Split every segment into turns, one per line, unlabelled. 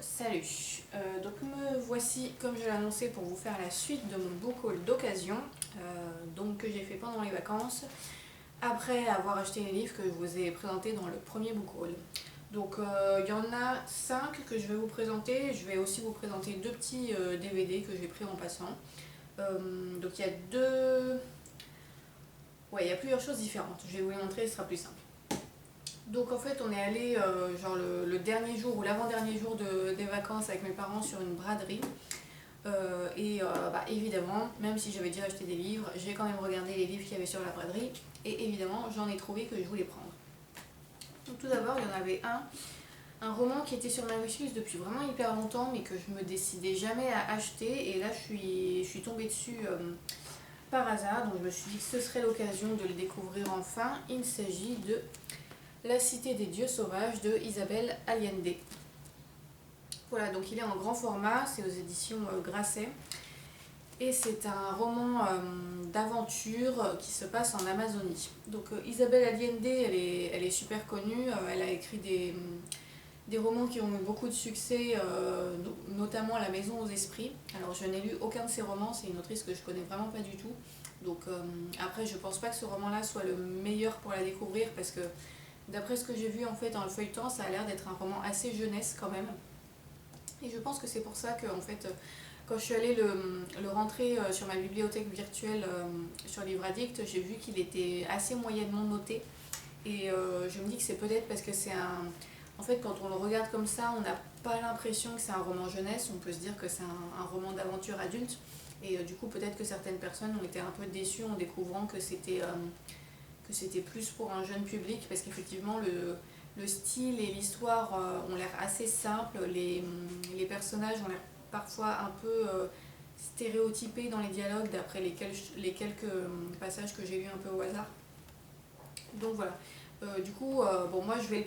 Salut. Donc me voici, comme je l'ai annoncé, pour vous faire la suite de mon book haul d'occasion, donc que j'ai fait pendant les vacances, après avoir acheté les livres que je vous ai présentés dans le premier book haul. Donc il y en a 5 que je vais vous présenter. Je vais aussi vous présenter deux petits DVD que j'ai pris en passant. Donc il y a deux... Ouais, il y a plusieurs choses différentes. Je vais vous les montrer, ce sera plus simple. Donc en fait on est allé genre le dernier jour ou l'avant-dernier jour des vacances avec mes parents sur une braderie. Évidemment, même si j'avais déjà acheté des livres, j'ai quand même regardé les livres qu'il y avait sur la braderie. Et évidemment j'en ai trouvé que je voulais prendre. Donc tout d'abord il y en avait un roman qui était sur ma wishlist depuis vraiment hyper longtemps mais que je me décidais jamais à acheter. Et là je suis tombée dessus par hasard. Donc je me suis dit que ce serait l'occasion de le découvrir enfin. Il s'agit de La Cité des Dieux Sauvages de Isabelle Allende. Voilà, donc il est en grand format, c'est aux éditions Grasset. Et c'est un roman d'aventure qui se passe en Amazonie. Donc Isabelle Allende, elle est super connue. Elle a écrit des romans qui ont eu beaucoup de succès, notamment La Maison aux Esprits. Alors je n'ai lu aucun de ses romans, c'est une autrice que je connais vraiment pas du tout. Donc après je pense pas que ce roman-là soit le meilleur pour la découvrir parce que d'après ce que j'ai vu en fait dans le feuilleton, ça a l'air d'être un roman assez jeunesse quand même. Et je pense que c'est pour ça que en fait, quand je suis allée le rentrer sur ma bibliothèque virtuelle sur Livre Addict, j'ai vu qu'il était assez moyennement noté. Et je me dis que c'est peut-être parce que c'est un... En fait, quand on le regarde comme ça, on n'a pas l'impression que c'est un roman jeunesse. On peut se dire que c'est un roman d'aventure adulte. Et du coup, peut-être que certaines personnes ont été un peu déçues en découvrant que c'était plus pour un jeune public, parce qu'effectivement le style et l'histoire ont l'air assez simples, les personnages ont l'air parfois un peu stéréotypés dans les dialogues d'après les quelques passages que j'ai lus un peu au hasard. Donc voilà. Bon, moi je vais le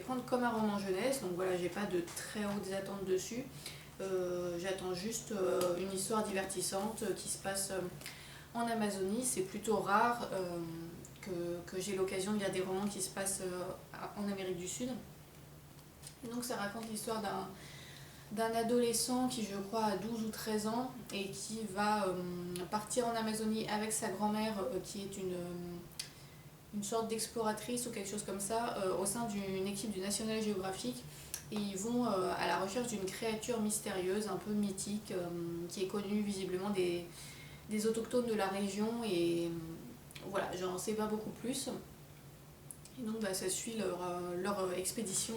prendre comme un roman jeunesse, donc voilà, j'ai pas de très hautes attentes dessus. J'attends juste une histoire divertissante qui se passe en Amazonie. C'est plutôt rare que j'ai l'occasion de lire des romans qui se passent en Amérique du Sud. Et donc ça raconte l'histoire d'un adolescent qui, je crois, a 12 ou 13 ans et qui va partir en Amazonie avec sa grand-mère qui est une sorte d'exploratrice ou quelque chose comme ça au sein d'une équipe du National Geographic. Et ils vont à la recherche d'une créature mystérieuse, un peu mythique, qui est connue visiblement des autochtones de la région. Et voilà, j'en sais pas beaucoup plus. Et donc ça suit leur expédition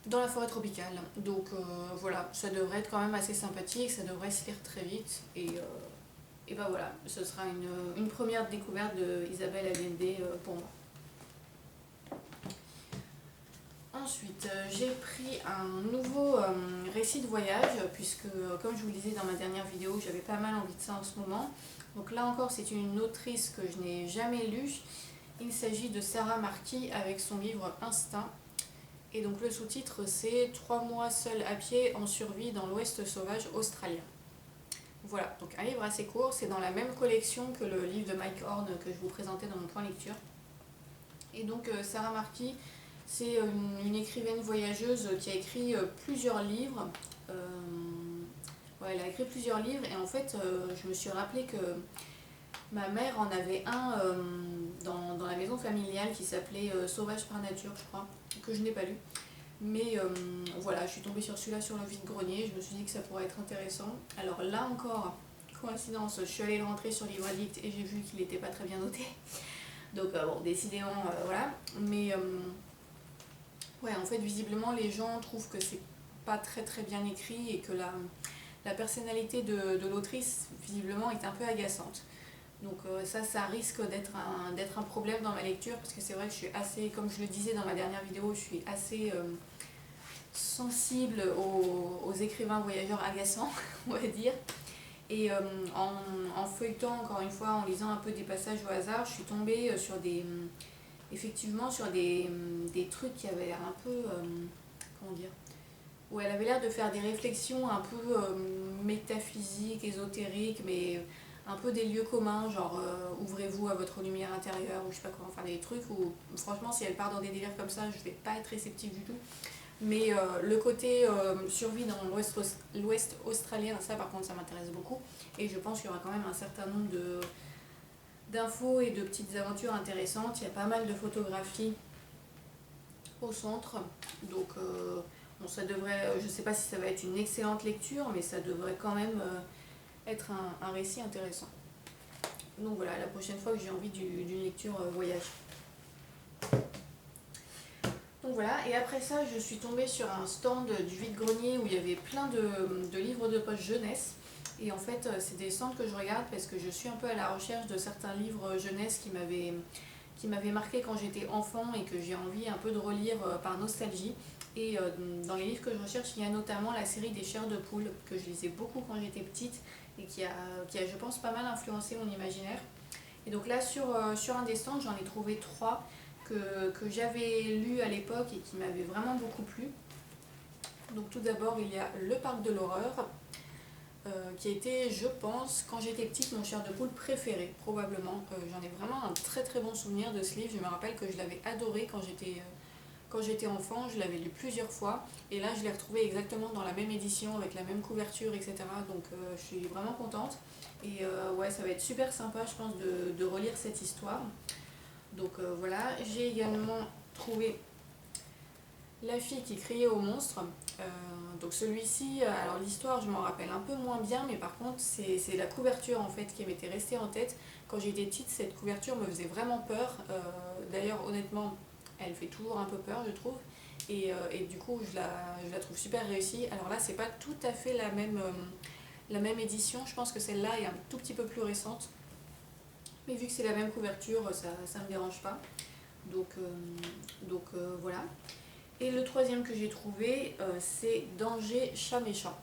dans la forêt tropicale. Donc voilà, ça devrait être quand même assez sympathique, ça devrait se lire très vite. Et bah voilà, ce sera une première découverte de Isabelle Allende pour moi. Ensuite, j'ai pris un nouveau récit de voyage, puisque comme je vous le disais dans ma dernière vidéo, j'avais pas mal envie de ça en ce moment. Donc là encore, c'est une autrice que je n'ai jamais lue. Il s'agit de Sarah Marquis avec son livre Instinct. Et donc le sous-titre, c'est 3 mois seul à pied en survie dans l'Ouest sauvage australien. Voilà, donc un livre assez court, c'est dans la même collection que le livre de Mike Horn que je vous présentais dans mon point lecture. Et donc Sarah Marquis, c'est une écrivaine voyageuse qui a écrit plusieurs livres. Elle a écrit plusieurs livres et en fait je me suis rappelé que ma mère en avait un dans la maison familiale qui s'appelait Sauvage par nature, je crois, que je n'ai pas lu. Mais voilà, je suis tombée sur celui-là sur le vide-grenier, je me suis dit que ça pourrait être intéressant. Alors là encore, coïncidence, je suis allée le rentrer sur Livre Addict et j'ai vu qu'il n'était pas très bien noté. Donc bon, décidément, voilà. Mais ouais, en fait, visiblement, les gens trouvent que c'est pas très très bien écrit et que la personnalité de l'autrice, visiblement, est un peu agaçante. Donc ça risque d'être un problème dans ma lecture, parce que c'est vrai que je suis assez, comme je le disais dans ma dernière vidéo, je suis assez sensible aux écrivains voyageurs agaçants, on va dire. Et en feuilletant, encore une fois, en lisant un peu des passages au hasard, je suis tombée sur effectivement sur des trucs qui avaient l'air un peu, comment dire, où elle avait l'air de faire des réflexions un peu métaphysiques, ésotériques, mais un peu des lieux communs, genre ouvrez-vous à votre lumière intérieure, ou je sais pas quoi, enfin des trucs où franchement si elle part dans des délires comme ça, je vais pas être réceptive du tout. Mais le côté survie dans l'ouest australien, ça par contre ça m'intéresse beaucoup. Et je pense qu'il y aura quand même un certain nombre d'infos et de petites aventures intéressantes. Il y a pas mal de photographies au centre. Donc bon, ça devrait, je ne sais pas si ça va être une excellente lecture, mais ça devrait quand même être un récit intéressant. Donc voilà, la prochaine fois que j'ai envie d'une lecture voyage. Donc voilà, et après ça, je suis tombée sur un stand du vide-grenier où il y avait plein de livres de poche jeunesse. Et en fait, c'est des stands que je regarde parce que je suis un peu à la recherche de certains livres jeunesse qui m'avaient marqué quand j'étais enfant et que j'ai envie un peu de relire par nostalgie. Et dans les livres que je recherche, il y a notamment la série des Chairs de poule, que je lisais beaucoup quand j'étais petite et qui a, je pense, pas mal influencé mon imaginaire. Et donc là, sur un des stands, j'en ai trouvé 3 que j'avais lus à l'époque et qui m'avaient vraiment beaucoup plu. Donc tout d'abord, il y a Le Parc de l'Horreur, qui a été, je pense, quand j'étais petite, mon chair de poule préféré, probablement. J'en ai vraiment un très très bon souvenir de ce livre. Je me rappelle que je l'avais adoré quand j'étais enfant, je l'avais lu plusieurs fois. Et là, je l'ai retrouvé exactement dans la même édition, avec la même couverture, etc. Donc je suis vraiment contente. Et ouais, ça va être super sympa, je pense, de relire cette histoire. Donc voilà, j'ai également trouvé La fille qui criait au monstre. Donc celui-ci, alors l'histoire je m'en rappelle un peu moins bien, mais par contre c'est la couverture en fait qui m'était restée en tête. Quand j'étais petite, cette couverture me faisait vraiment peur. D'ailleurs honnêtement, elle fait toujours un peu peur je trouve. Et du coup je la trouve super réussie. Alors là c'est pas tout à fait la même édition, je pense que celle-là est un tout petit peu plus récente. Mais vu que c'est la même couverture, ça me dérange pas. Donc voilà. Et le troisième que j'ai trouvé, c'est Danger, chat méchant.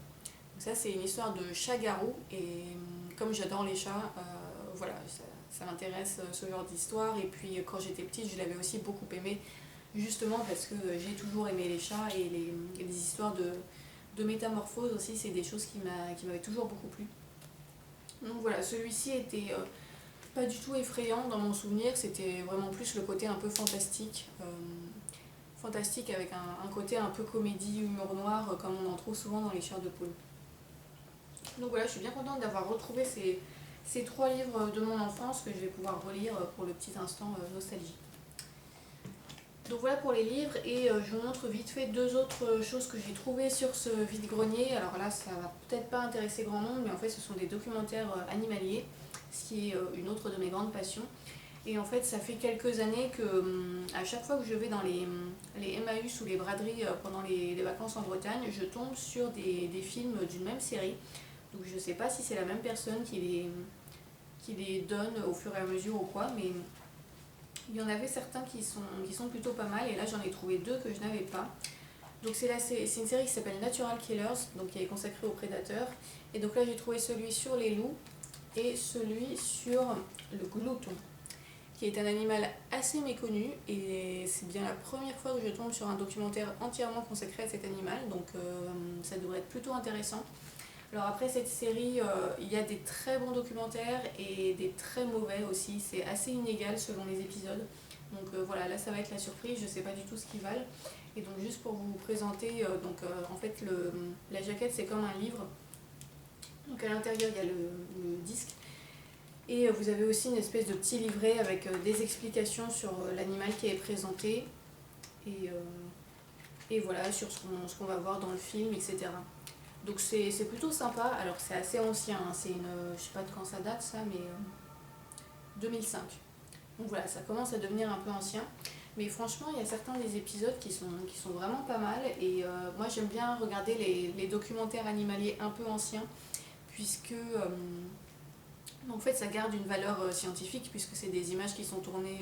Donc ça, c'est une histoire de chat-garou. Et comme j'adore les chats, voilà, ça m'intéresse ce genre d'histoire. Et puis quand j'étais petite, je l'avais aussi beaucoup aimé, justement parce que j'ai toujours aimé les chats et les histoires de métamorphose aussi, c'est des choses qui m'avaient toujours beaucoup plu. Donc voilà, celui-ci était pas du tout effrayant dans mon souvenir, c'était vraiment plus le côté un peu fantastique. Fantastique avec un côté un peu comédie, humour noir, comme on en trouve souvent dans les chairs de poule. Donc voilà, je suis bien contente d'avoir retrouvé ces 3 livres de mon enfance que je vais pouvoir relire pour le petit instant nostalgie. Donc voilà pour les livres, et je vous montre vite fait 2 autres choses que j'ai trouvées sur ce vide-grenier. Alors là, ça va peut-être pas intéresser grand monde, mais en fait ce sont des documentaires animaliers, ce qui est une autre de mes grandes passions. Et en fait, ça fait quelques années que à chaque fois que je vais dans les Emmaüs ou les braderies pendant les vacances en Bretagne, je tombe sur des films d'une même série. Donc je ne sais pas si c'est la même personne qui les donne au fur et à mesure ou quoi, mais il y en avait certains qui sont plutôt pas mal, et là j'en ai trouvé 2 que je n'avais pas. Donc c'est une série qui s'appelle Natural Killers, donc qui est consacrée aux prédateurs. Et donc là j'ai trouvé celui sur les loups et celui sur le glouton, qui est un animal assez méconnu, et c'est bien la première fois que je tombe sur un documentaire entièrement consacré à cet animal, donc ça devrait être plutôt intéressant. Alors après cette série, il y a des très bons documentaires et des très mauvais aussi, c'est assez inégal selon les épisodes. Donc voilà, là ça va être la surprise, je ne sais pas du tout ce qu'ils valent. Et donc juste pour vous présenter, en fait la jaquette c'est comme un livre. Donc à l'intérieur il y a le disque. Et vous avez aussi une espèce de petit livret avec des explications sur l'animal qui est présenté. Et voilà, sur ce qu'on va voir dans le film, etc. Donc c'est plutôt sympa. Alors c'est assez ancien, hein. C'est je sais pas de quand ça date ça, mais 2005. Donc voilà, ça commence à devenir un peu ancien. Mais franchement, il y a certains des épisodes qui sont vraiment pas mal. Et moi j'aime bien regarder les documentaires animaliers un peu anciens, puisque en fait ça garde une valeur scientifique, puisque c'est des images qui sont tournées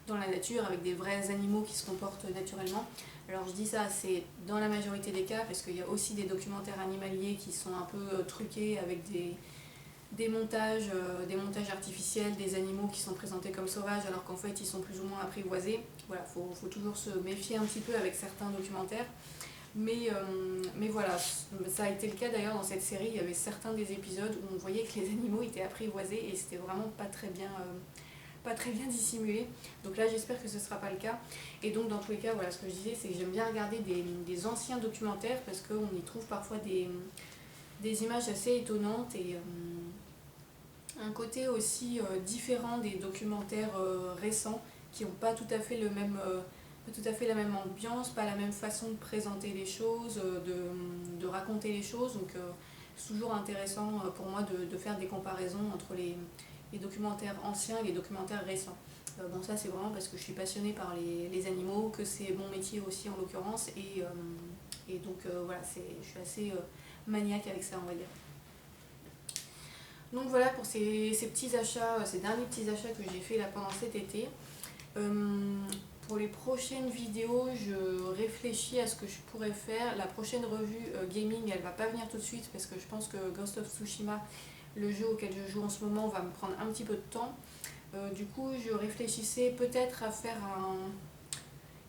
dans la nature avec des vrais animaux qui se comportent naturellement. Alors je dis ça, c'est dans la majorité des cas, parce qu'il y a aussi des documentaires animaliers qui sont un peu truqués avec des montages artificiels, des animaux qui sont présentés comme sauvages alors qu'en fait ils sont plus ou moins apprivoisés. Voilà, faut toujours se méfier un petit peu avec certains documentaires. Mais voilà, ça a été le cas d'ailleurs dans cette série. Il y avait certains des épisodes où on voyait que les animaux étaient apprivoisés et c'était vraiment pas très bien pas très bien dissimulé. Donc là j'espère que ce ne sera pas le cas. Et donc dans tous les cas, voilà, ce que je disais, c'est que j'aime bien regarder des anciens documentaires parce qu'on y trouve parfois des images assez étonnantes et un côté aussi différent des documentaires récents qui n'ont pas tout à fait le même, pas tout à fait la même ambiance, pas la même façon de présenter les choses, de raconter les choses. Donc c'est toujours intéressant pour moi de faire des comparaisons entre les documentaires anciens et les documentaires récents. Bon, ça c'est vraiment parce que je suis passionnée par les animaux, que c'est mon métier aussi en l'occurrence, et donc voilà, je suis assez maniaque avec ça, on va dire. Donc voilà pour ces petits achats, ces derniers petits achats que j'ai fait là pendant cet été. Pour les prochaines vidéos, je réfléchis à ce que je pourrais faire. La prochaine revue gaming, elle va pas venir tout de suite parce que je pense que Ghost of Tsushima, le jeu auquel je joue en ce moment, va me prendre un petit peu de temps. Du coup, je réfléchissais peut-être à faire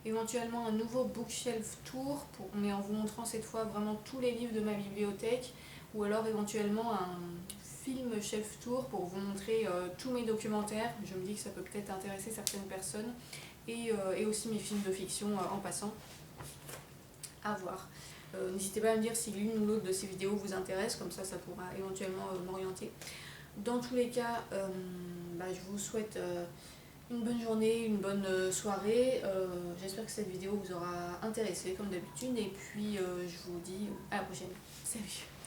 éventuellement un nouveau bookshelf tour, mais en vous montrant cette fois vraiment tous les livres de ma bibliothèque, ou alors éventuellement un film shelf tour pour vous montrer tous mes documentaires. Je me dis que ça peut peut-être intéresser certaines personnes, et aussi mes films de fiction en passant. À voir. N'hésitez pas à me dire si l'une ou l'autre de ces vidéos vous intéresse, comme ça pourra éventuellement m'orienter. Dans tous les cas, je vous souhaite une bonne journée, une bonne soirée. J'espère que cette vidéo vous aura intéressé comme d'habitude, et puis je vous dis à la prochaine. Salut!